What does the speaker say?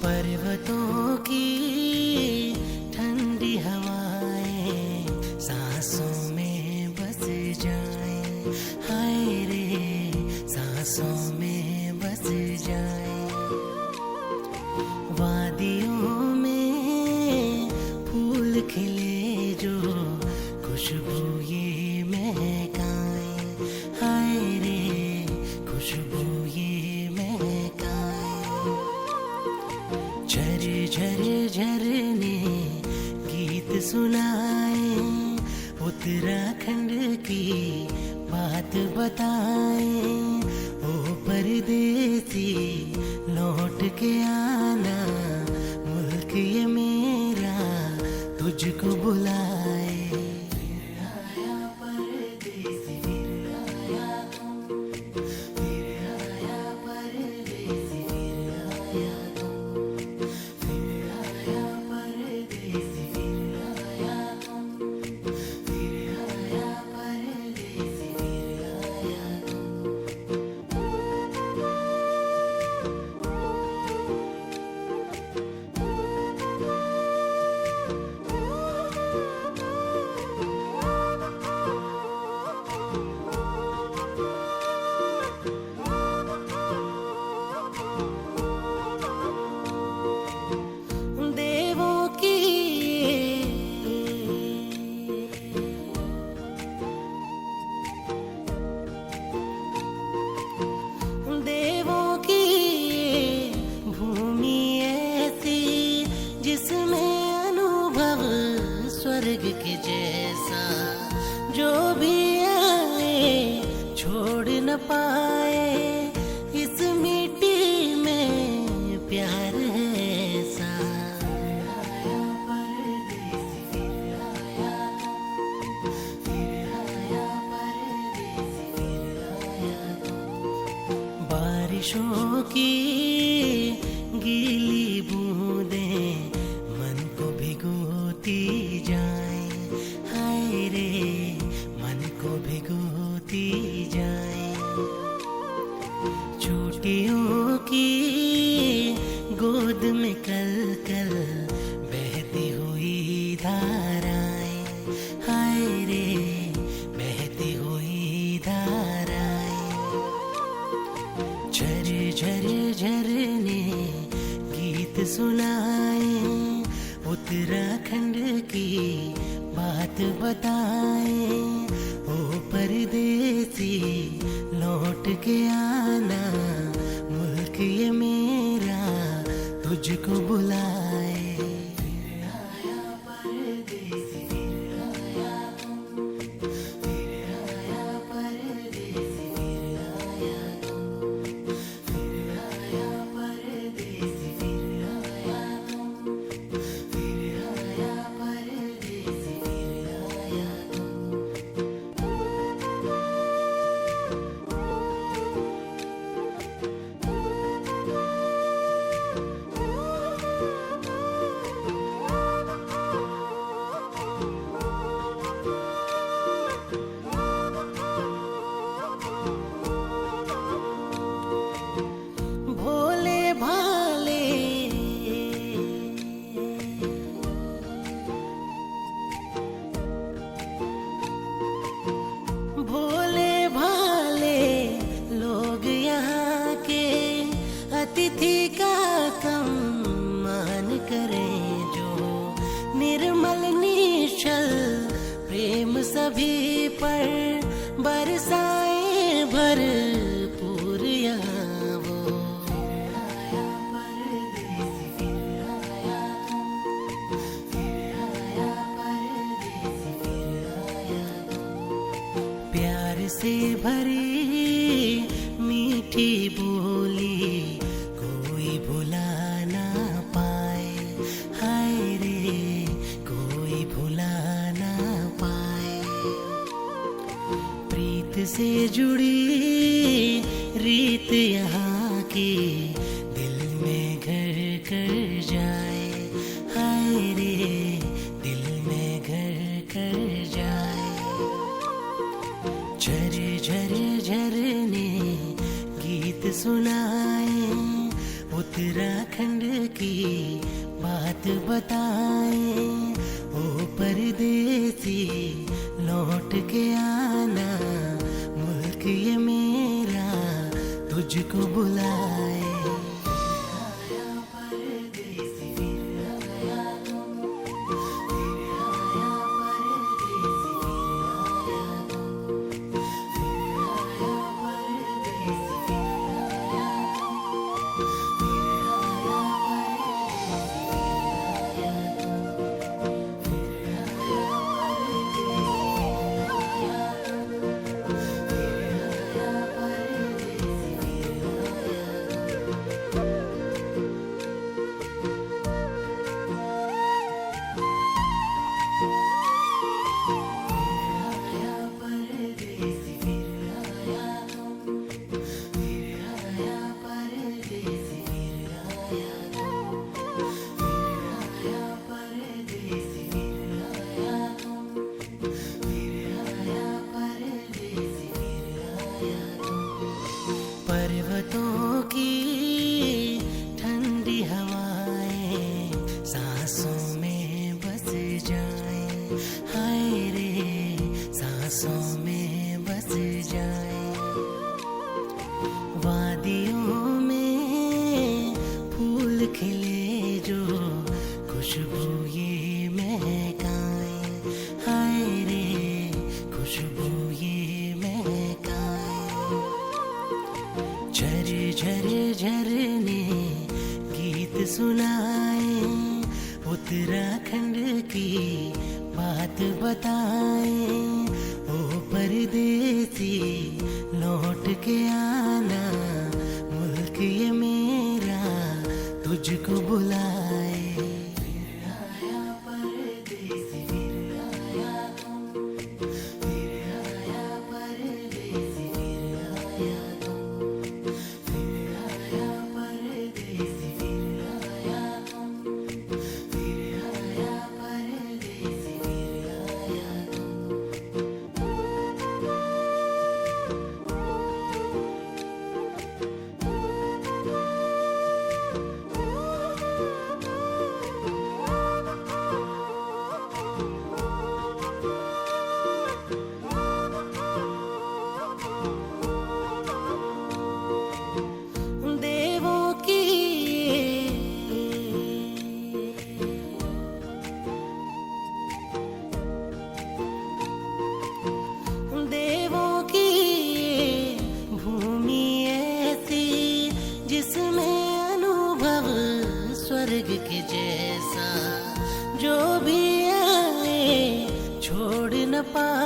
पर्वतों की ठंडी हवाएं सांसों में बस जाएं, हाय रे सांसों में बस जाएं। वादियों में फूल खिले जो खुशबू ये महकाएं, हाय रे खुशबू ये महकाएं। झर झरने गीत सुनाए, उत्तराखंड की बात बताए। ओ परदेसी लौट के आना, मुल्क ये मेरा तुझको बुलाए। स्वर्ग के जैसा जो भी आए छोड़ न पाए, इस मिट्टी में प्यार है ऐसा। बारिशों की गीली बूंदें मन को भिगोती जाएं, हाय रे मन को भिगोती जाएं। चोटियों की गोद में कल कल बहती हुई धाराएं, हाय रे बहती हुई धाराएं। झर झर झरने गीत सुनाए, उत्तराखंड की बात बताए। ओ परदेसी लौट के आना, मुल्क ये मेरा तुझको बुलाए। अतिथि का सम्मान करें जो, निर्मल निश्चल प्रेम सभी पर बरसाए भरपूर यहाँ वो। से भरी मीठी बोली कोई भुला ना पाए, हाय रे कोई भुला ना पाए। प्रीत से जुड़ी रीत यहाँ की दिल में घर कर जाए, हाय रे दिल में घर कर जाए। झर झर झरने गीत सुनाए, उत्तराखंड की बात बताए। ओ परदेसी लौट के आना, मुल्क ये मेरा तुझको बुलाए। पर्वतों की ठंडी हवाएं सांसों में बस जाएं, हाय रे सांसों में बस जाएं। वादियों में फूल खिले जो खुशबू ये महकाएं, हाय रे खुशबू ये महकाएं। झर झर झरने गीत सुनाए, उत्तराखंड की बात बताए। ओ परदेसी लौट के आना, मुल्क ये मेरा तुझको बुलाए। स्वर्ग के जैसा जो भी आए छोड़ न पाए।